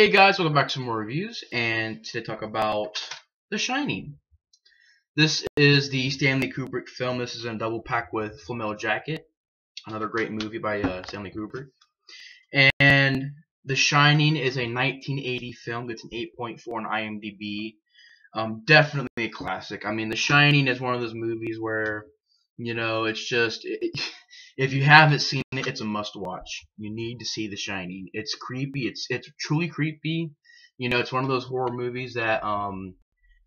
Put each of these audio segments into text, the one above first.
Hey guys, welcome back to some more reviews, and today talk about The Shining. This is the Stanley Kubrick film. This is in a double pack with Full Metal Jacket, another great movie by Stanley Kubrick. And The Shining is a 1980 film. It's an 8.4 on IMDb. Definitely a classic. I mean, The Shining is one of those movies where, it's just if you haven't seen it, it's a must-watch. You need to see The Shining. It's creepy. It's truly creepy. It's one of those horror movies that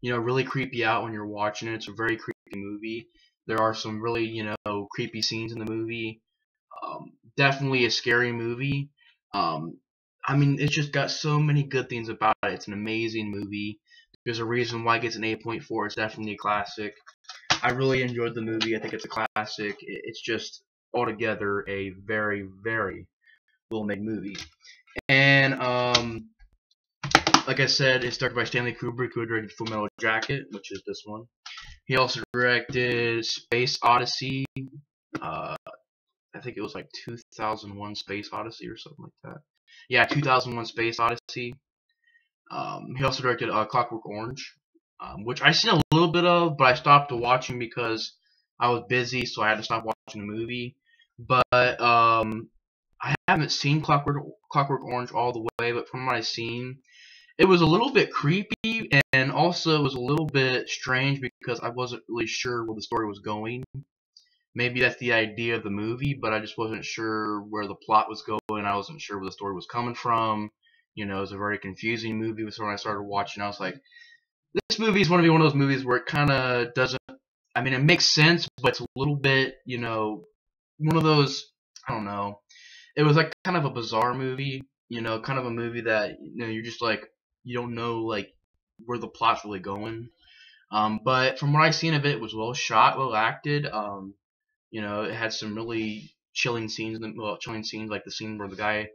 really creep you out when you're watching it. It's a very creepy movie. There are some really creepy scenes in the movie. Definitely a scary movie. I mean, it's just got so many good things about it. It's an amazing movie. There's a reason why it gets an 8.4. It's definitely a classic. I really enjoyed the movie. I think it's a classic. It's just altogether a very, very well-made movie. And like I said, it's directed by Stanley Kubrick, who directed Full Metal Jacket, which is this one. He also directed Space Odyssey. I think it was like 2001 Space Odyssey or something like that. Yeah, 2001 Space Odyssey. He also directed Clockwork Orange, which I seen a little bit of, but I stopped watching because I was busy, so I had to stop watching the movie. But I haven't seen Clockwork Orange all the way, but from what I've seen, it was a little bit creepy, and also it was a little bit strange because I wasn't really sure where the story was going. Maybe that's the idea of the movie, but I just wasn't sure where the plot was going. I wasn't sure where the story was coming from. It was a very confusing movie. So when I started watching, I was like, this movie is going to be one of those movies where it kind of doesn't, I mean, it makes sense, but it's a little bit, one of those, I don't know. It was like kind of a bizarre movie, kind of a movie that, you're just like, you don't know, like, where the plot's really going. But from what I've seen of it, it was well shot, well acted. It had some really chilling scenes, like the scene where the guy,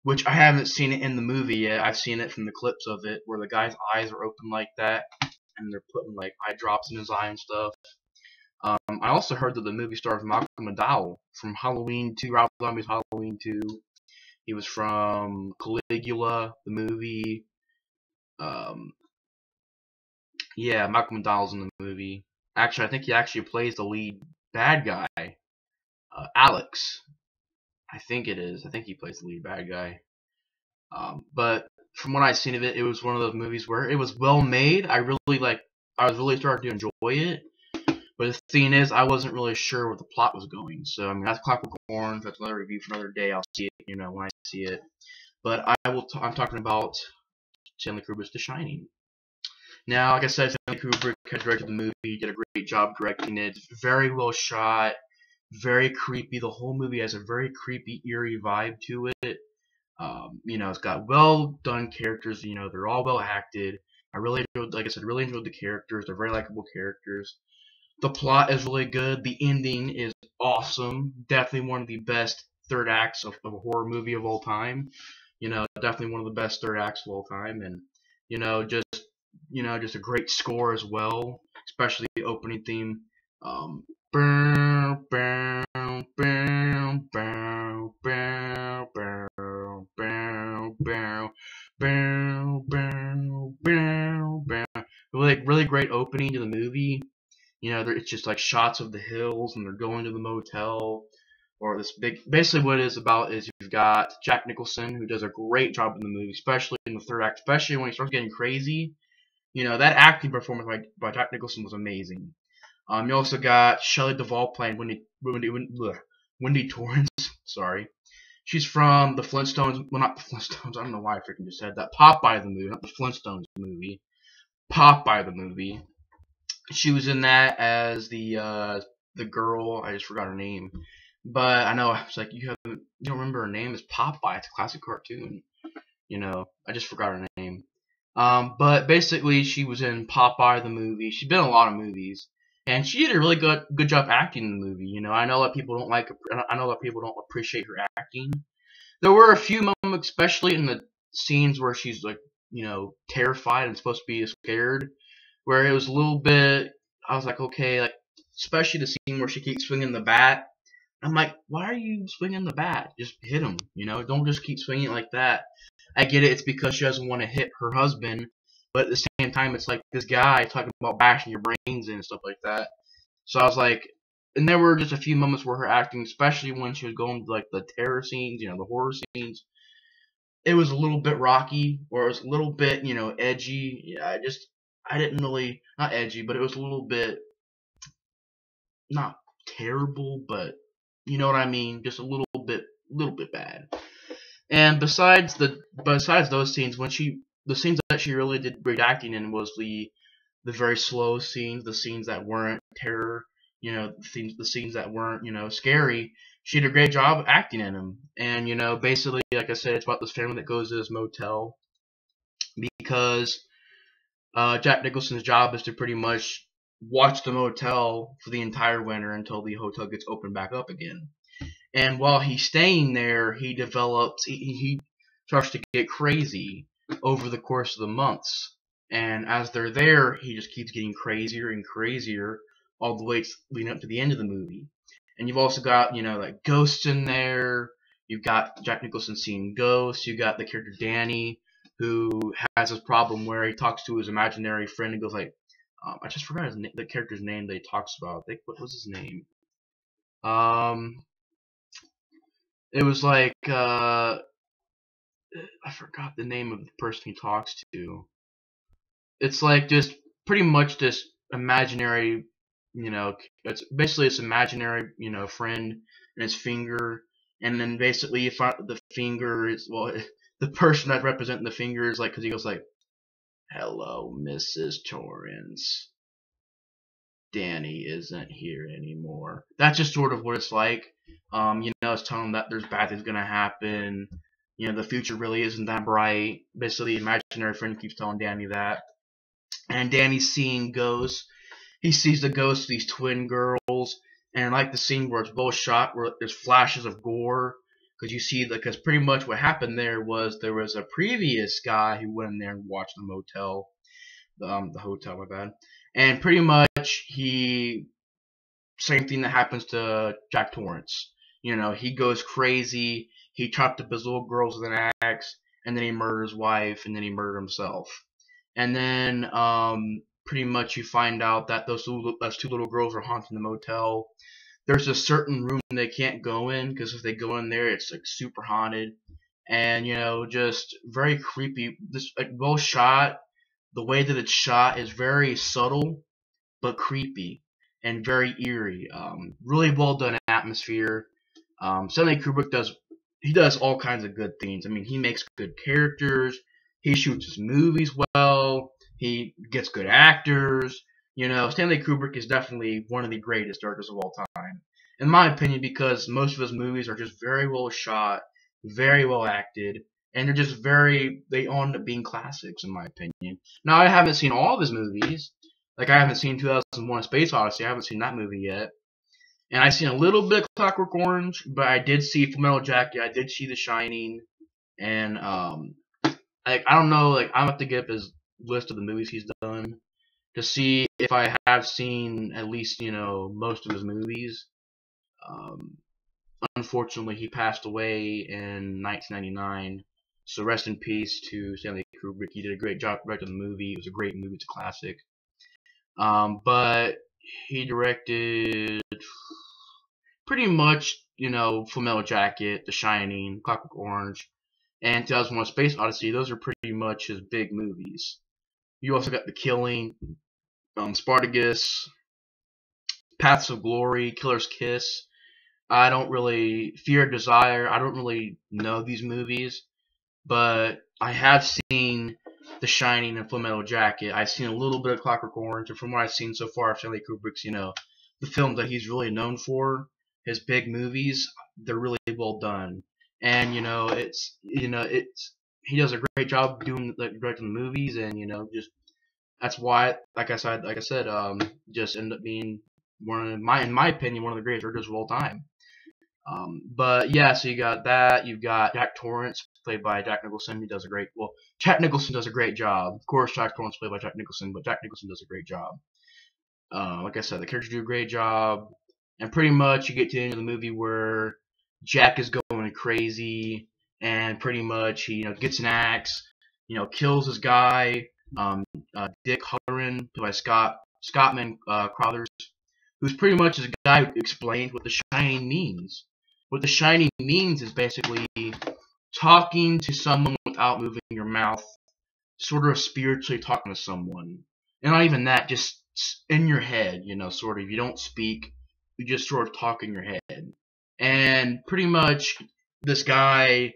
which I haven't seen it in the movie yet. I've seen it from the clips of it, where the guy's eyes are open like that, and they're putting like eye drops in his eye and stuff. I also heard that the movie stars Malcolm McDowell from Halloween 2, Rob Zombie's Halloween 2. He was from Caligula, the movie. Yeah, Malcolm McDowell's in the movie. Actually, I think he actually plays the lead bad guy, Alex. I think it is. I think he plays the lead bad guy. But from what I've seen of it, it was one of those movies where it was well made. I was really starting to enjoy it. But the thing is, I wasn't really sure where the plot was going. So, I mean, that's Clockwork Orange. That's another review for another day. I'll see it, when I see it. But I'm talking about Stanley Kubrick's The Shining. Now, like I said, Stanley Kubrick has directed the movie. He did a great job directing it. It's very well shot. Very creepy. The whole movie has a very creepy, eerie vibe to it. It's got well done characters. They're all well acted. I really enjoyed, like I said, really enjoyed the characters. They're very likable characters. The plot is really good. The ending is awesome. Definitely one of the best third acts of a horror movie of all time. Definitely one of the best third acts of all time. And just a great score as well, especially the opening theme. Really great opening to the movie. It's just like shots of the hills, and they're going to the motel, or this big. Basically, what it is about is you've got Jack Nicholson, who does a great job in the movie, especially in the third act, especially when he starts getting crazy. That acting performance by Jack Nicholson was amazing. You also got Shelley Duvall playing Wendy Torrance. Sorry. She's from the Flintstones. Well, not the Flintstones. I don't know why I freaking just said that. Popeye the movie, not the Flintstones movie. Popeye the movie. She was in that as the girl. I just forgot her name. But I know I was like, you don't remember her name? It's Popeye. It's a classic cartoon. I just forgot her name. But basically, she was in Popeye the movie. She's been in a lot of movies, and she did a really good job acting in the movie. I know that people don't like. I know that people don't appreciate her acting. There were a few moments, especially in the scenes where she's like, terrified and supposed to be scared, where it was a little bit. I was like, okay, like especially the scene where she keeps swinging the bat. I'm like, why are you swinging the bat? Just hit him, Don't just keep swinging it like that. I get it. It's because she doesn't want to hit her husband, but at the same time, it's like this guy talking about bashing your brains in and stuff like that. So I was like, and there were just a few moments where her acting, especially when she was going to like the terror scenes, the horror scenes, it was a little bit rocky, or it was a little bit, edgy. Yeah, I didn't really, not edgy, but it was a little bit, not terrible, but you know what I mean, just a little bit bad. And besides those scenes, the scenes that she really did great acting in was the very slow scenes, the scenes that weren't terror, the scenes that weren't, scary. She did a great job acting in them. And, basically, like I said, it's about this family that goes to this motel because Jack Nicholson's job is to pretty much watch the motel for the entire winter until the hotel gets opened back up again. And while he's staying there, he starts to get crazy over the course of the months. And as they're there, he just keeps getting crazier and crazier all the way leading up to the end of the movie. And you've also got, like ghosts in there. You've got Jack Nicholson seeing ghosts. You've got the character Danny, who has this problem where he talks to his imaginary friend and goes like, I just forgot the character's name that he talks about. What was his name? It was like, I forgot the name of the person he talks to. It's like just pretty much this imaginary, it's basically this imaginary, friend and his finger. And then basically you find the finger is, well, the person that's representing the finger is like, because he goes like, hello, Mrs. Torrance. Danny isn't here anymore. That's just sort of what it's like. It's telling them that there's bad things gonna happen. The future really isn't that bright. Basically, the imaginary friend keeps telling Danny that. And Danny's seeing ghosts. He sees the ghosts of these twin girls. And I like the scene where it's both shot, where there's flashes of gore. Because you see, because pretty much what happened there was a previous guy who went in there and watched the motel. The hotel, my bad. And pretty much same thing that happens to Jack Torrance. He goes crazy. He chopped up his little girls with an axe, and then he murdered his wife, and then he murdered himself. And then pretty much you find out that those two little girls are haunting the motel. There's a certain room they can't go in because if they go in there, it's like super haunted, and just very creepy. This like well shot. The way that it's shot is very subtle but creepy and very eerie. Really well done atmosphere. Stanley Kubrick does all kinds of good things. I mean, he makes good characters. He shoots his movies well. He gets good actors. Stanley Kubrick is definitely one of the greatest directors of all time, in my opinion, because most of his movies are just very well shot, very well acted, and they end up being classics, in my opinion. Now, I haven't seen all of his movies. Like, I haven't seen 2001: A Space Odyssey. I haven't seen that movie yet. And I've seen a little bit of Clockwork Orange, but I did see Fullmetal Jacket. I did see The Shining. And, I don't know, like, I'm going to have to get up his list of the movies he's done to see if I have seen at least, most of his movies. Unfortunately, he passed away in 1999. So rest in peace to Stanley Kubrick. He did a great job directing the movie. It was a great movie. It's a classic. But he directed pretty much, Fullmetal Jacket, The Shining, Clockwork Orange, and 2001: Space Odyssey. Those are pretty much his big movies. You also got The Killing, Spartacus, Paths of Glory, Killer's Kiss. I don't really Fear and Desire. I don't really know these movies, but I have seen The Shining and Fullmetal Jacket. I've seen a little bit of Clockwork Orange, and from what I've seen so far of Stanley Kubrick's, the films that he's really known for, his big movies, they're really well done. And he does a great job doing directing the movies, and just that's why, like I said, just ended up being in my opinion, one of the greatest directors of all time. But yeah, so you got that. You've got Jack Torrance, played by Jack Nicholson. He does a great. Well, Jack Nicholson does a great job. Of course, Jack Torrance played by Jack Nicholson, but Jack Nicholson does a great job. Like I said, the characters do a great job, And pretty much you get to the end of the movie where Jack is going crazy, and pretty much he gets an axe, kills this guy, Dick Hallorann, played by Scottman Crothers, who's pretty much this guy who explains what the Shining means. What the Shining means is basically talking to someone without moving your mouth, sort of spiritually talking to someone. And not even that, just in your head, sort of. You don't speak, you just sort of talk in your head. And pretty much this guy,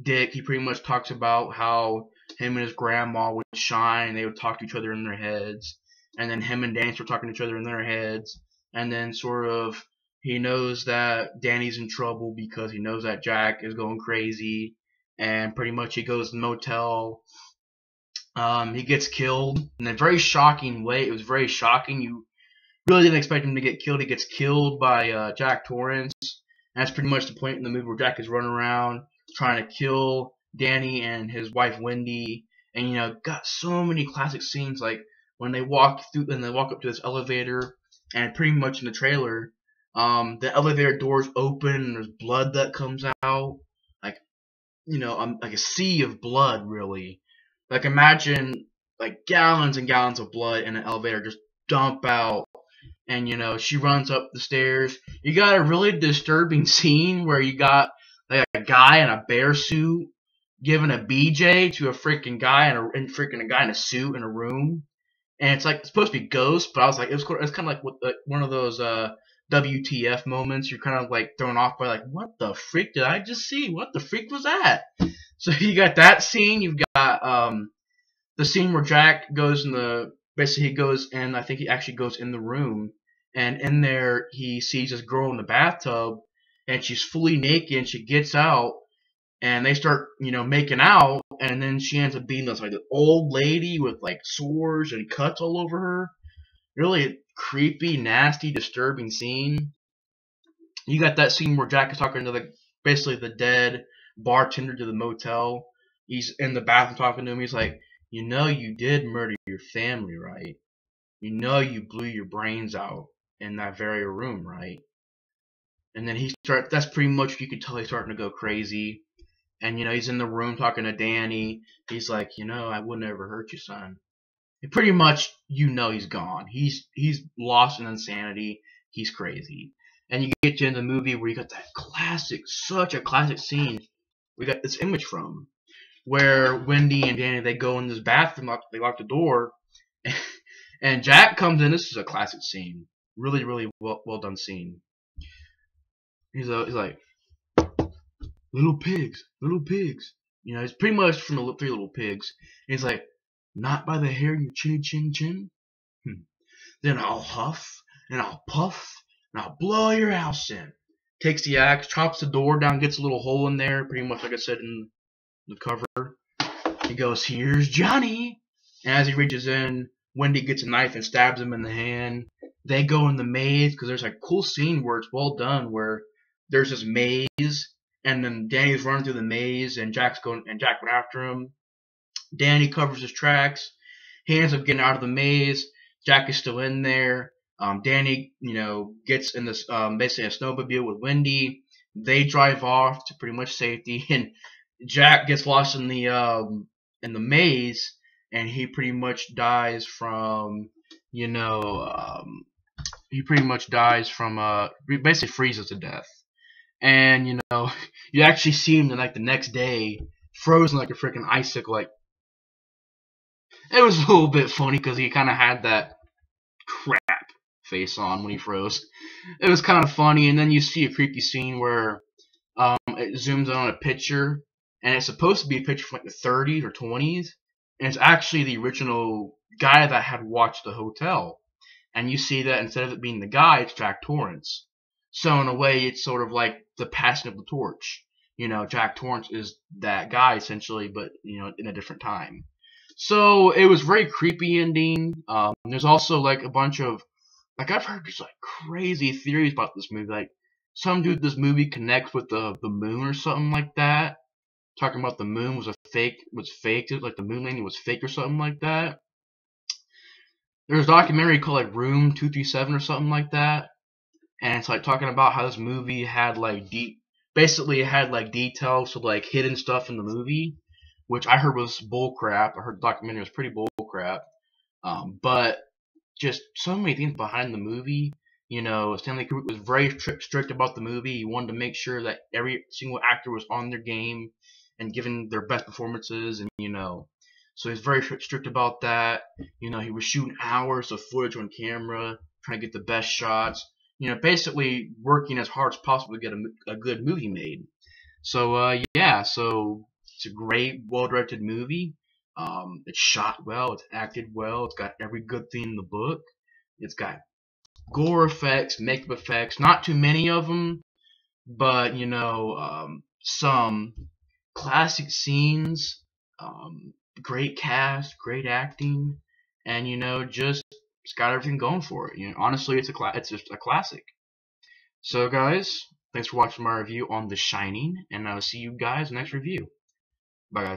Dick, he pretty much talks about how him and his grandma would shine, they would talk to each other in their heads. And then him and Danny were talking to each other in their heads. And then sort of he knows that Danny's in trouble because he knows that Jack is going crazy. And pretty much he goes to the motel. He gets killed in a very shocking way. It was very shocking. You really didn't expect him to get killed. He gets killed by Jack Torrance. And that's pretty much the point in the movie where Jack is running around trying to kill Danny and his wife Wendy. And got so many classic scenes, like when they walk up to this elevator, and pretty much in the trailer, the elevator doors open and there's blood that comes out, like like a sea of blood, really. Like imagine like gallons and gallons of blood in an elevator just dump out. And she runs up the stairs. You got a really disturbing scene where you got like a guy in a bear suit giving a BJ to a freaking guy and a guy in a suit in a room. And it's like it's supposed to be Ghost, but I was like, it's kind of like one of those WTF moments. You're kind of like thrown off by like, what the freak did I just see? What the freak was that? So you got that scene. You've got the scene where Jack goes basically he goes, and I think he actually goes in the room, and in there he sees this girl in the bathtub, and she's fully naked, and she gets out, and they start, making out, and then she ends up being this like old lady with like sores and cuts all over her. Really creepy, nasty, disturbing scene. You got that scene where Jack is talking to basically the dead bartender to the motel. He's in the bathroom talking to him. He's like, you did murder your family, right? You blew your brains out in that very room, right? And then that's pretty much, you could tell he's starting to go crazy. And, he's in the room talking to Danny. He's like, I would never hurt you, son. And pretty much, he's gone. He's lost in insanity. He's crazy. And you get to the movie where you got that such a classic scene. We got this image from where Wendy and Danny, they go in this bathroom, they lock the door, and Jack comes in. This is a classic scene. Really, really well done scene. He's like, little pigs, little pigs. It's pretty much from the Three Little Pigs. And he's like, not by the hair in your chinny chin chin. Then I'll huff and I'll puff and I'll blow your house in. Takes the axe, chops the door down, gets a little hole in there, pretty much like I said in the cover. He goes, here's Johnny. And as he reaches in, Wendy gets a knife and stabs him in the hand. They go in the maze, because there's a cool scene where it's well done, where there's this maze, and then Danny's running through the maze, and Jack went after him. Danny covers his tracks. He ends up getting out of the maze. Jack is still in there. Danny, gets in this basically a snowmobile with Wendy. They drive off to pretty much safety, and Jack gets lost in the maze, and he pretty much dies from basically freezes to death. And you actually see him like the next day frozen like a freaking icicle. Like, it was a little bit funny because he kind of had that crap face on when he froze. It was kind of funny. And then you see a creepy scene where it zooms in on a picture, and it's supposed to be a picture from like the 30s or 20s, and it's actually the original guy that had watched the hotel. And you see that instead of it being the guy, it's Jack Torrance. So in a way, it's sort of like the passing of the torch. Jack Torrance is that guy essentially, but in a different time. So it was very creepy ending. There's also like a bunch of I've heard these like crazy theories about this movie. Like some dude, this movie connects with the moon or something like that. Talking about the moon was faked, like the moon landing was fake or something like that. There's a documentary called like Room 237 or something like that. and it's like talking about how this movie had like basically it had like details to like hidden stuff in the movie, which I heard was bull crap. I heard the documentary was pretty bull crap. But just so many things behind the movie. You know, Stanley Kubrick was very strict about the movie. He wanted to make sure that every single actor was on their game and giving their best performances, and so he's very strict about that. He was shooting hours of footage on camera, trying to get the best shots. Basically working as hard as possible to get a good movie made. So yeah, so it's a great, well-directed movie. It's shot well, it's acted well, it's got every good thing in the book. It's got gore effects, makeup effects, not too many of them, but some classic scenes, great cast, great acting, and just it's got everything going for it. Honestly, it's just a classic. So guys, thanks for watching my review on The Shining, and I'll see you guys next review. Bye guys.